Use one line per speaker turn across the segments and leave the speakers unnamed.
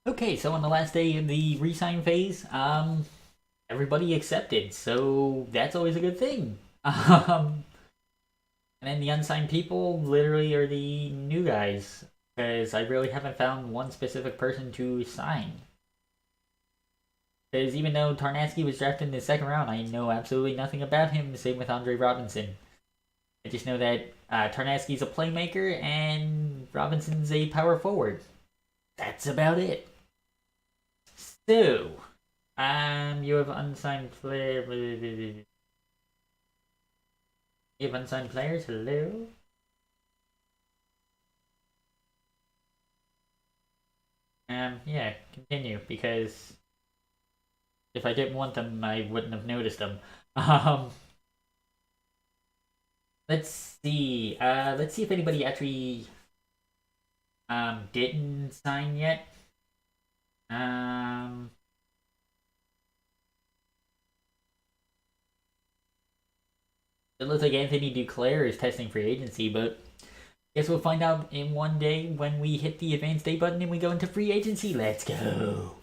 Okay, so on the last day of the re-sign phase, everybody accepted, so that's always a good thing. And then the unsigned people literally are the new guys, because I really haven't found one specific person to sign. Because even though Tarnatsky was drafted in the second round, I know absolutely nothing about him. Same with Andre Robinson. I just know that Tarnatsky's a playmaker and Robinson's a power forward. That's about it. So, you have unsigned player. You have unsigned players. Hello. Yeah, continue because if I didn't want them, I wouldn't have noticed them. Um, let's see. Let's see if anybody actually didn't sign yet. Um, it looks like Anthony Duclair is testing free agency, but guess we'll find out in one day when we hit the advanced day button and we go into free agency. Let's go.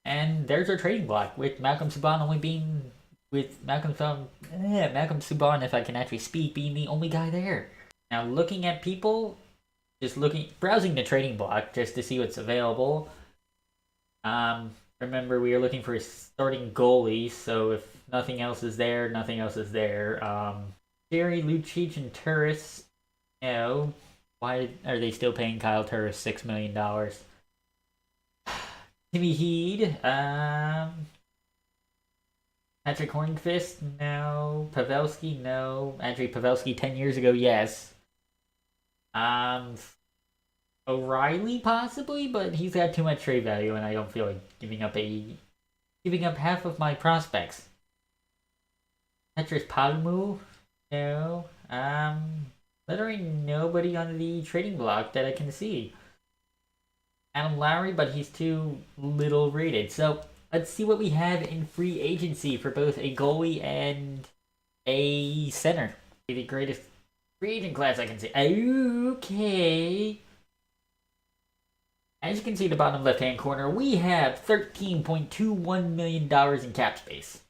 And there's our trading block with Malcolm Subban only being with Malcolm Subban, if I can actually speak, being the only guy there. Now looking at people, just browsing the trading block just to see what's available. Remember we are looking for a starting goalie, so if nothing else is there, nothing else is there. Jerry Lucic and Turris, you know, why are they still paying Kyle Turris $6 million? Timmy Heed, Patrick Hornqvist, no. Pavelski, no. Actually, Pavelski 10 years ago, yes. Um, O'Reilly possibly, but he's got too much trade value, and I don't feel like giving up half of my prospects. Petrus Palmu, no. Literally nobody on the trading block that I can see. Adam Lowry, but he's too little rated. So let's see what we have in free agency for both a goalie and a center. The greatest free agent class I can see. Okay. As you can see in the bottom left hand corner, we have $13.21 million in cap space.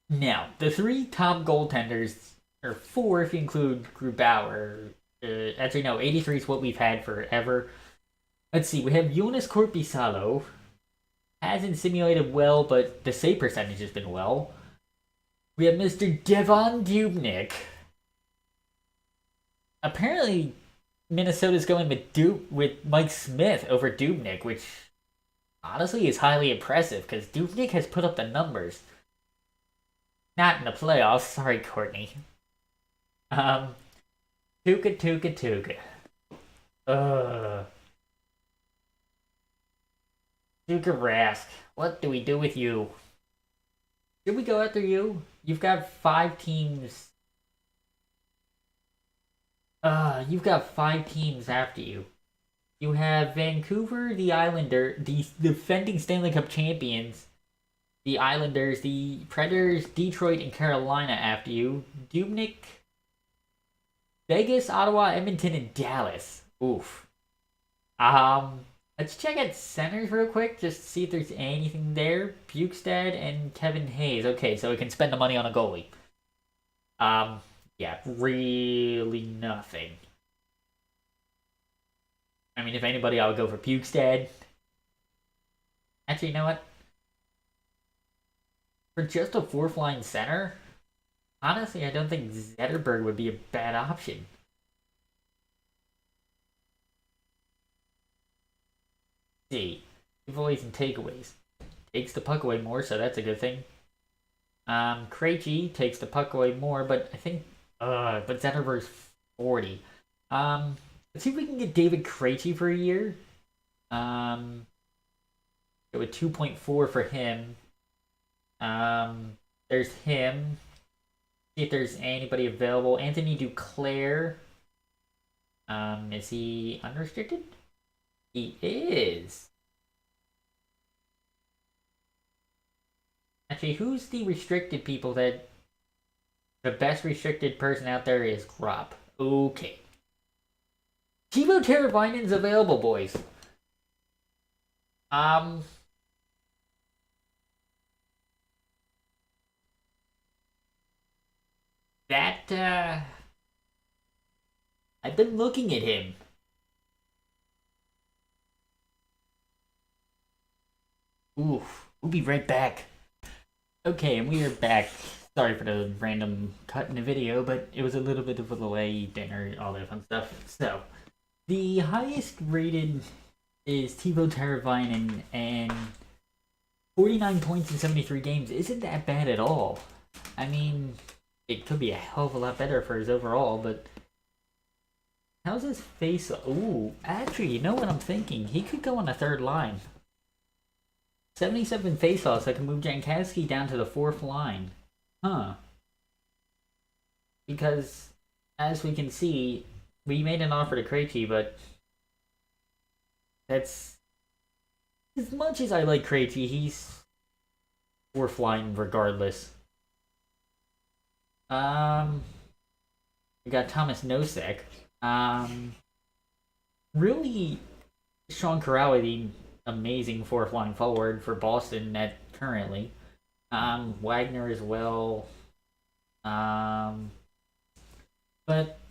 Now, the three top goaltenders, or four if you include Grubauer. Actually, no, 83 is what we've had forever. Let's see, we have Jonas Korpisalo. Hasn't simulated well, but the save percentage has been well. We have Mr. Devon Dubnyk. Apparently, Minnesota's going with Mike Smith over Dubnyk, which honestly is highly impressive because Dubnyk has put up the numbers. Not in the playoffs, sorry, Courtney. Um, Tuca. Ugh. Tuca Rask, what do we do with you? Should we go after you? You've got five teams. You've got five teams after you. You have Vancouver, the Islander, the defending Stanley Cup champions, the Islanders, the Predators, Detroit, and Carolina after you. Dubnyk, Vegas, Ottawa, Edmonton, and Dallas. Oof. Let's check out centers real quick, just to see if there's anything there. Bukestad and Kevin Hayes. Okay, so we can spend the money on a goalie. Yeah, really nothing. I mean, if anybody, I would go for Bukestad. Actually, you know what? For just a fourth line center, honestly, I don't think Zetterberg would be a bad option. Let's see, giveaways and takeaways. Takes the puck away more, so that's a good thing. Krejci takes the puck away more, but I think, but Zetterberg's 40. Let's see if we can get David Krejci for a year. Go with 2.4 for him. There's him. See if there's anybody available. Anthony Duclair. Is he unrestricted? He is. Actually, who's the restricted people that the best restricted person out there is Grop. Okay. Timo Teravainen's available, boys. Um, that I've been looking at him. Oof, we'll be right back. Okay, and we are back. Sorry for the random cut in the video, but it was a little bit of a delay, dinner, all that fun stuff. So, the highest rated is Timo Teravainen, and 49 points in 73 games isn't that bad at all. I mean, it could be a hell of a lot better for his overall, but how's his face? Ooh, actually, you know what I'm thinking? He could go on the third line. 77 faceoffs. I can move Jankowski down to the fourth line. Huh. Because, as we can see, we made an offer to Krejci, but that's... As much as I like Krejci, he's fourth line regardless. We got Thomas Nosek. Really, Sean Kurawa, the amazing fourth line forward for Boston net currently. Wagner as well. But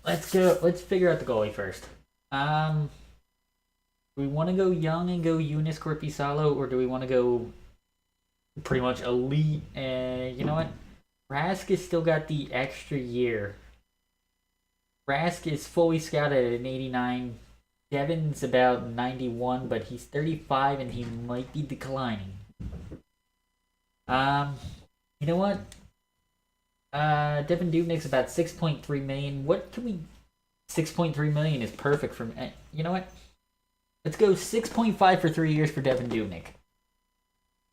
let's figure out the goalie first. Do we want to go young and go Joonas Korpisalo, or do we want to go pretty much elite? You know what? Rask has still got the extra year. Rask is fully scouted at an 89. Devin's about 91, but he's 35 and he might be declining. You know what? Devin Dubnik's about 6.3 million. What can we... 6.3 million is perfect for me. You know what? Let's go 6.5 for 3 years for Devin Dubnyk.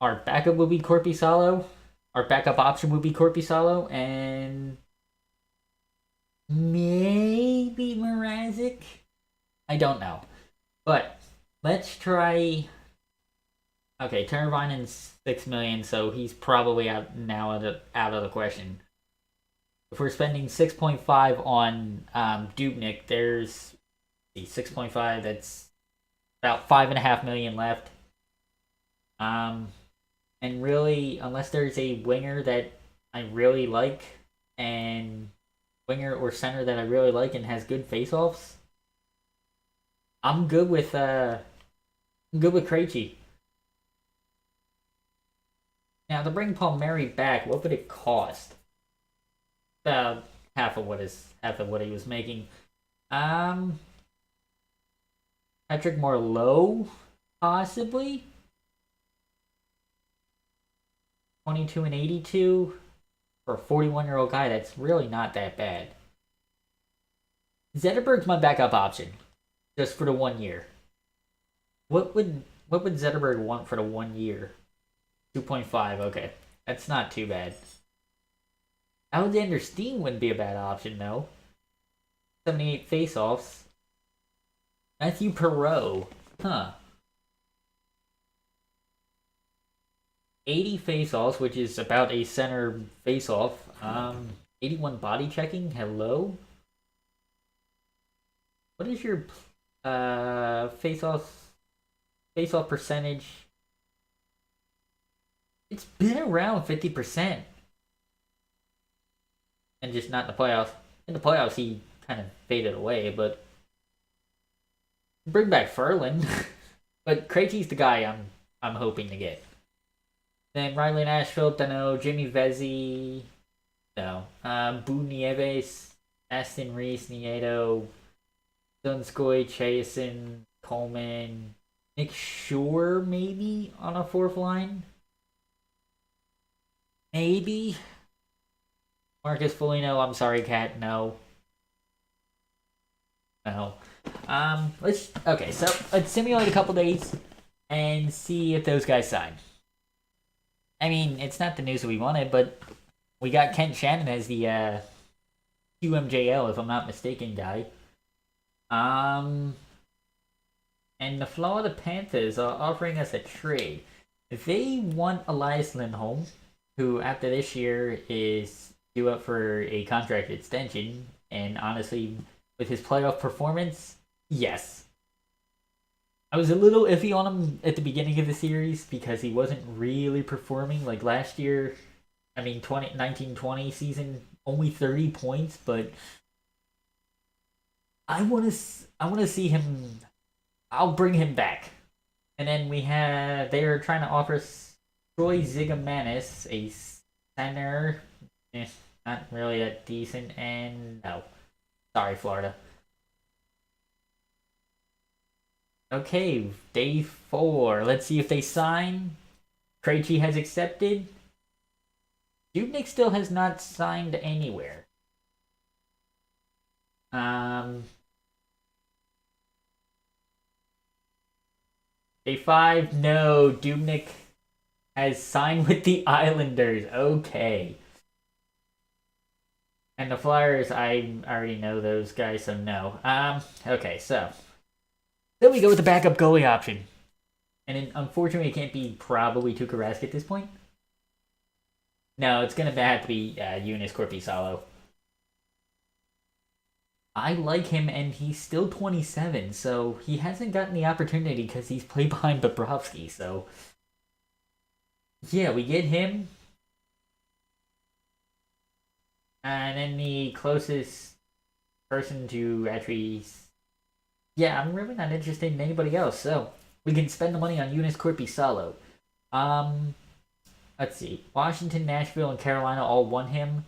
Our backup will be Korpisalo. Our backup option would be Korpisalo, and maybe Mrazek. I don't know, but let's try. Okay, Teravainen's 6 million, so he's probably out of the question. If we're spending 6.5 on Dubnyk, there's 6.5. That's about 5.5 million left. And really, unless there's a winger that I really like, and winger or center that I really like and has good faceoffs, I'm good with Krejci. Now to bring Palmieri back, what would it cost? About half of what he was making. Patrick Marleau, possibly. 22 and 82 for a 41-year-old guy. That's really not that bad. Zetterberg's my backup option, just for the 1 year. What would Zetterberg want for the 1 year? 2.5. Okay, that's not too bad. Alexander Steen wouldn't be a bad option, though. 78 faceoffs. Matthew Perreault. Huh. 80 faceoffs, which is about a center faceoff. 81 body checking. Hello. What is your faceoff percentage? It's been around 50%. And just not in the playoffs. In the playoffs, he kind of faded away, but bring back Ferland. But Krejci's the guy I'm hoping to get. Then Riley Nashville, Dano, Jimmy Vesey, no. Boo Nieves, Aston Reese, Nieto, Donskoy, Chasen, Coleman, Nick Shore, maybe on a fourth line. Maybe. Marcus Foligno, I'm sorry, Cat, no. No. So let's simulate a couple days and see if those guys sign. I mean, it's not the news that we wanted, but we got Kent Shannon as the QMJL, if I'm not mistaken, guy. And the Florida Panthers are offering us a trade. If they want Elias Lindholm, who after this year is due up for a contract extension, and honestly, with his playoff performance, Yes. I was a little iffy on him at the beginning of the series because he wasn't really performing like last year. I mean, 1920 season, only 30 points, but I want to see him. I'll bring him back. And then they're trying to offer Troy Zigamanis, a center. Eh, not really that decent. And no. Sorry, Florida. Okay, day 4. Let's see if they sign. Krejci has accepted. Dubnik still has not signed anywhere. Day 5, no. Dubnik has signed with the Islanders. Okay. And the Flyers, I already know those guys, so no. Okay, so. Then we go with the backup goalie option. And unfortunately, it can't be probably Tuukka Rask at this point. No, it's going to have to be Joonas Korpisalo. I like him, and he's still 27, so he hasn't gotten the opportunity because he's played behind Bobrovsky, so... Yeah, we get him. And then the closest person to actually... Yeah, I'm really not interested in anybody else, so... We can spend the money on Joonas Korpisalo. Let's see. Washington, Nashville, and Carolina all want him.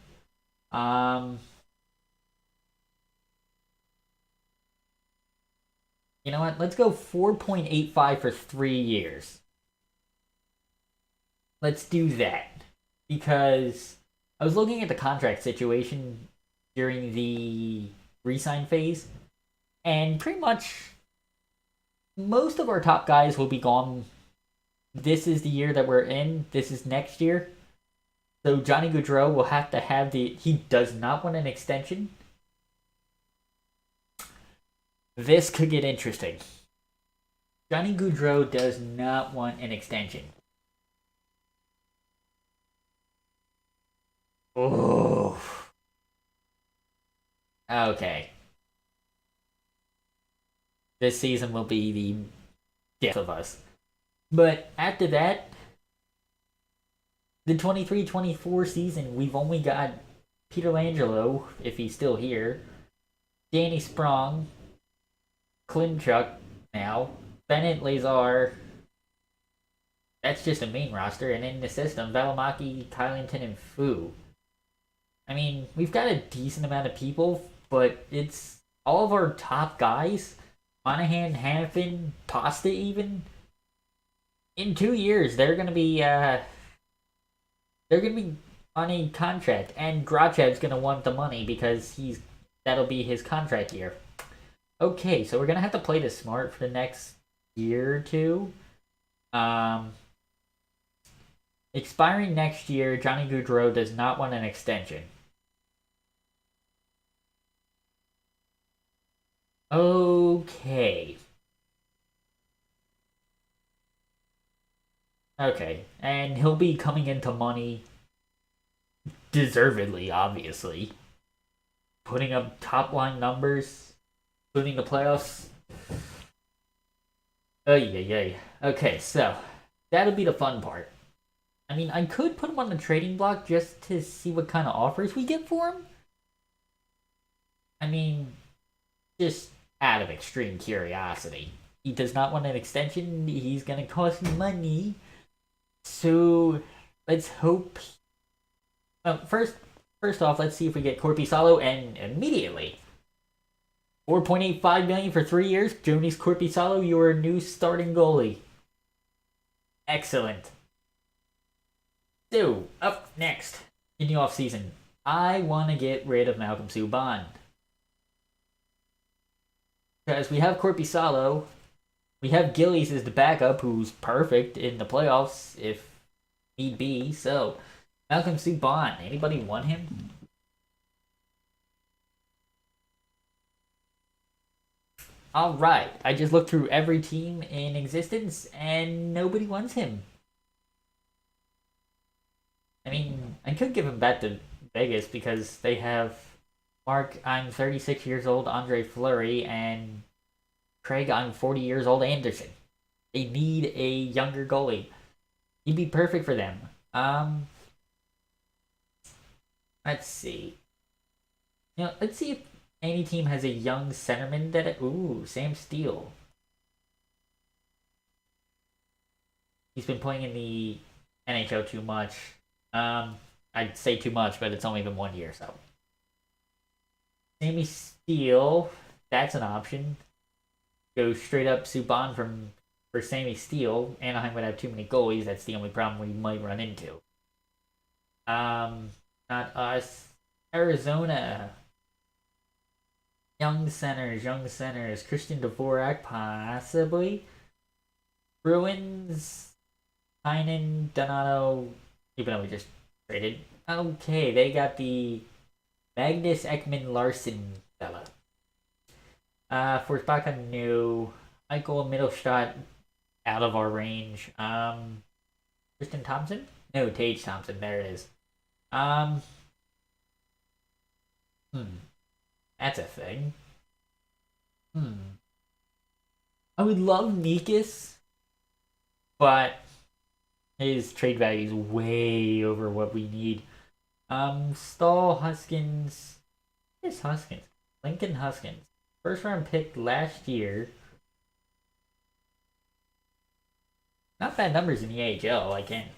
You know what? Let's go 4.85 for 3 years. Let's do that. Because I was looking at the contract situation during the re-sign phase, and pretty much most of our top guys will be gone. This is the year that we're in. This is next year. So Johnny Gaudreau will have to have he does not want an extension. This could get interesting. Johnny Gaudreau does not want an extension. Oh. Okay. This season will be the death of us. But after that, the 23-24 season, we've only got Peter Langelo, if he's still here, Danny Sprong, Klimchuk now, Bennett Lazar. That's just a main roster, and in the system, Valimaki, Kylington, and Fu. I mean, we've got a decent amount of people, but it's all of our top guys. Monahan, Hanifin, Pasta even. In 2 years, they're gonna be on a contract, and Grachev's gonna want the money because that'll be his contract year. Okay, so we're gonna have to play this smart for the next year or two. Expiring next year, Johnny Gaudreau does not want an extension. Okay. Okay, and he'll be coming into money deservedly, obviously. Putting up top line numbers, including the playoffs. Oh, yeah. Okay, so that'll be the fun part. I mean, I could put him on the trading block just to see what kind of offers we get for him. I mean, just out of extreme curiosity. He does not want an extension. He's going to cost money. So, let's hope... First off, let's see if we get Korpisalo, and immediately... $4.85 million for 3 years. Joonas Korpisalo, your new starting goalie. Excellent. So, up next, in the offseason, I want to get rid of Malcolm Subban. Because we have Korpisalo, we have Gillies as the backup, who's perfect in the playoffs if need be. So, Malcolm Subban, anybody want him? Alright, I just looked through every team in existence, and nobody wants him. I mean, I could give him back to Vegas because they have I'm 36 years old, Andre Fleury, and Craig, I'm 40 years old Anderson. They need a younger goalie. He'd be perfect for them. Let's see. Let's see if any team has a young centerman that. Ooh, Sam Steele. He's been playing in the NHL too much. I'd say too much, but it's only been 1 year, so. Sammy Steele, that's an option. Go straight up Subban for Sammy Steele. Anaheim would have too many goalies. That's the only problem we might run into. Not us. Arizona. Young centers. Christian Dvorak, possibly. Bruins. Heinen, Donato, even though we just traded. Okay, they got the Magnus Ekman Larson fella. Forsbacka, no. Eichel, Mittelstadt, out of our range. Tristan Thompson? No, Tage Thompson. There it is. That's a thing. I would love Nikas, but his trade value is way over what we need. Stahl, Huskins. Yes, Huskins. Lincoln Huskins. First round pick last year. Not bad numbers in the AHL. I can't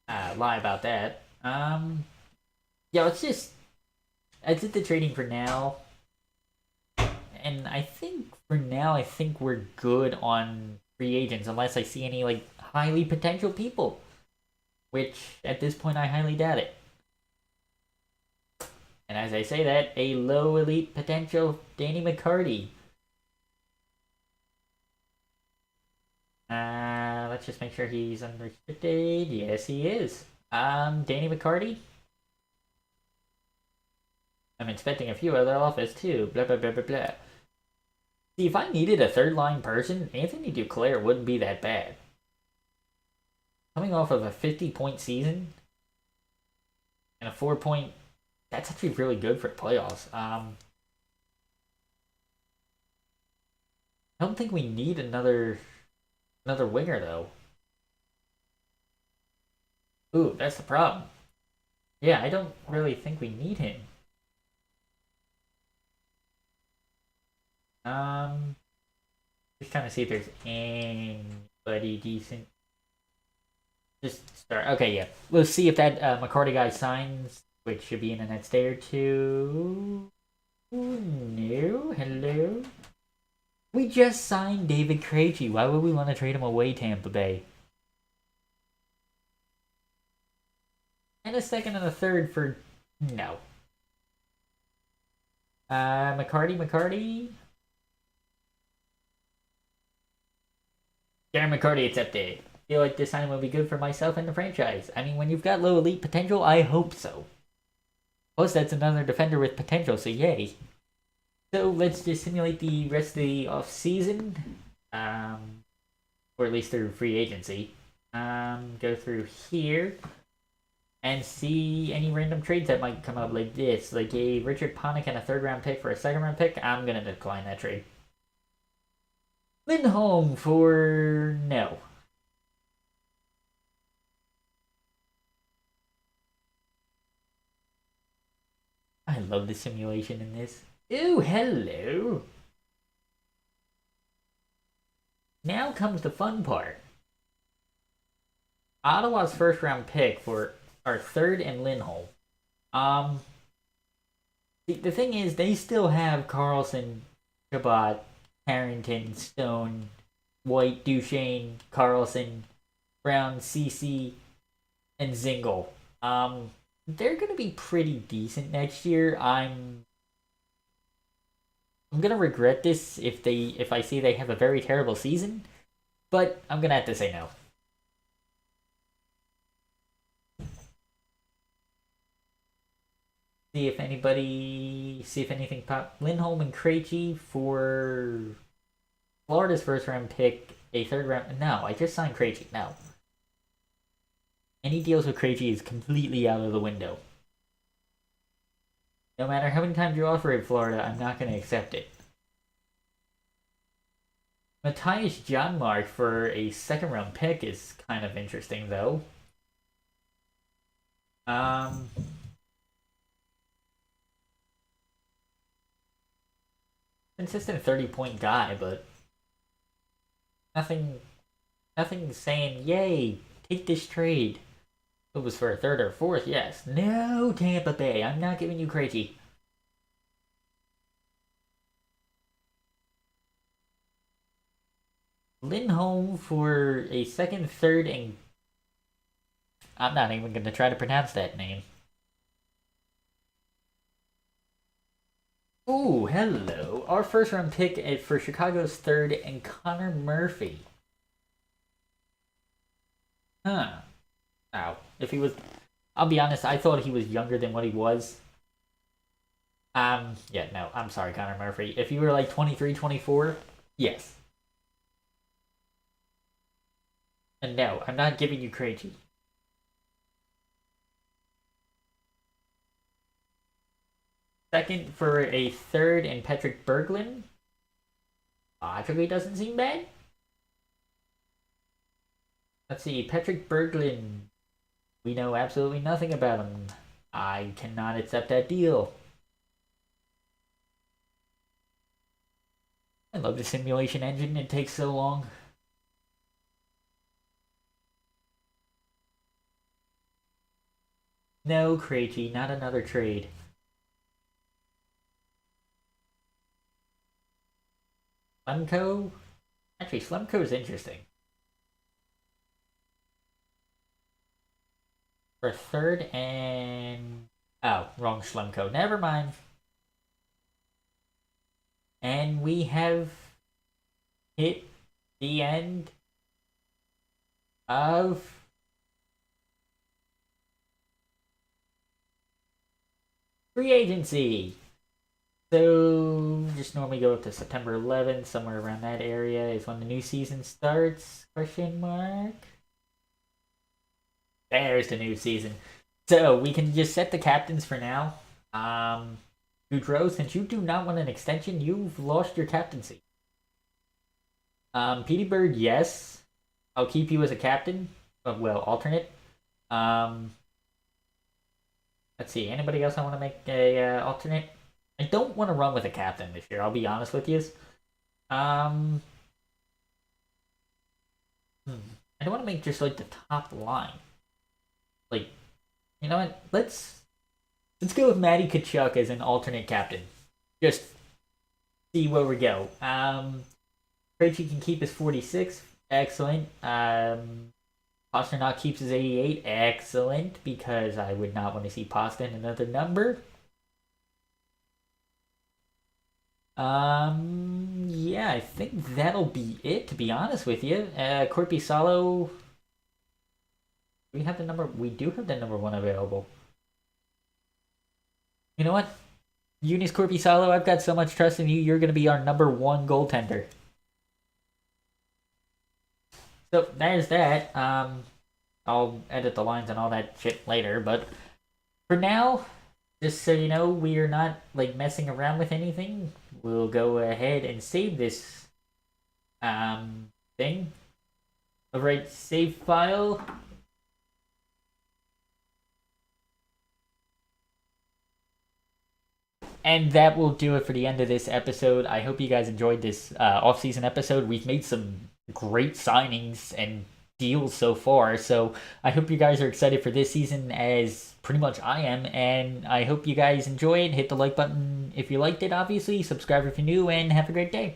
lie about that. Yeah, it's just. I did the trading for now. And I think for now, we're good on free agents unless I see any like highly potential people, which at this point I highly doubt it. And as I say that, a low elite potential Danny McCarty. Let's just make sure he's unrestricted. Yes, he is. Danny McCarty. I'm inspecting a few other offers too. Blah blah blah blah blah. See, if I needed a third line person, Anthony Duclair wouldn't be that bad. Coming off of a 50-point season and a 4-point, that's actually really good for playoffs. I don't think we need another winger though. Ooh, that's the problem. Yeah, I don't really think we need him. Just trying to see if there's anybody decent. Just start. Okay, yeah. Let's see if that McCarty guy signs, which should be in the next day or two. Ooh, no, hello. We just signed David Krejci. Why would we want to trade him away, Tampa Bay? And a second and a third for no. McCarty. Darren McCarty accepted. Feel like this signing will be good for myself and the franchise. I mean, when you've got low elite potential, I hope so. Plus, that's another defender with potential, so yay. So let's just simulate the rest of the offseason. Or at least through free agency. Go through here. And see any random trades that might come up like this. Like a Richard Panik and a 3rd round pick for a 2nd round pick. I'm going to decline that trade. Lindholm for no. I love the simulation in this. Ooh, hello. Now comes the fun part. Ottawa's 1st round pick for our 3rd and Lindholm. The thing is, they still have Carlson, Chabot, Harrington, Stone, White, Duchesne, Carlson, Brown, CC, and Zingle. They're gonna be pretty decent next year. I'm gonna regret this if I see they have a very terrible season, but I'm gonna have to say no. See if anything pop. Lindholm and Krejci for Florida's 1st round pick, a 3rd round. No, I just signed Krejci. No. Any deals with Krejci is completely out of the window. No matter how many times you offer it, Florida, I'm not going to accept it. Matthias Janmark for a second round pick is kind of interesting, though. Consistent 30-point guy, but nothing saying, yay, take this trade. It was for a third or fourth, yes. No, Tampa Bay, I'm not giving you Krejci. Lindholm for a second, third, and I'm not even going to try to pronounce that name. Ooh, hello. Our first round pick for Chicago's third and Connor Murphy. Huh. Wow. If he was... I'll be honest, I thought he was younger than what he was. Yeah, no, I'm sorry, Connor Murphy. If you were like 23, 24, yes. And no, I'm not giving you Krejci. Second for a third and Patrick Berglund. Logically doesn't seem bad. Let's see, Patrick Berglund. We know absolutely nothing about him. I cannot accept that deal. I love the simulation engine. It takes so long. No, Krejci, not another trade. Slemko? Actually, Slemko is interesting. For third and... Oh, wrong Slemko. Never mind. And we have hit the end of free agency. So just normally go up to September 11th, somewhere around that area is when the new season starts? Question mark. There's the new season. So we can just set the captains for now. Goudreau, since you do not want an extension, you've lost your captaincy. Petey Bird, yes. I'll keep you as a captain. Well, alternate. Let's see. Anybody else I want to make a alternate? I don't want to run with a captain this year. I'll be honest with you. I don't want to make just like the top line. Like, you know what? Let's go with Matty Tkachuk as an alternate captain. Just see where we go. Krejci can keep his 46. Excellent. Pastrnak keeps his 88. Excellent, because I would not want to see Pasta in another number. Yeah, I think that'll be it, to be honest with you. Corpi Salo. We have the number. We do have the number 1 available. You know what? Eunice Corpi Salo, I've got so much trust in you. You're going to be our number 1 goaltender. So there's that. I'll edit the lines and all that shit later, but for now, just so you know, we are not like messing around with anything. We'll go ahead and save this thing. Alright, save file. And that will do it for the end of this episode. I hope you guys enjoyed this off-season episode. We've made some great signings and deals so far, so I hope you guys are excited for this season as pretty much I am, and I hope you guys enjoy it. Hit the like button if you liked it, obviously. Subscribe if you're new, and have a great day.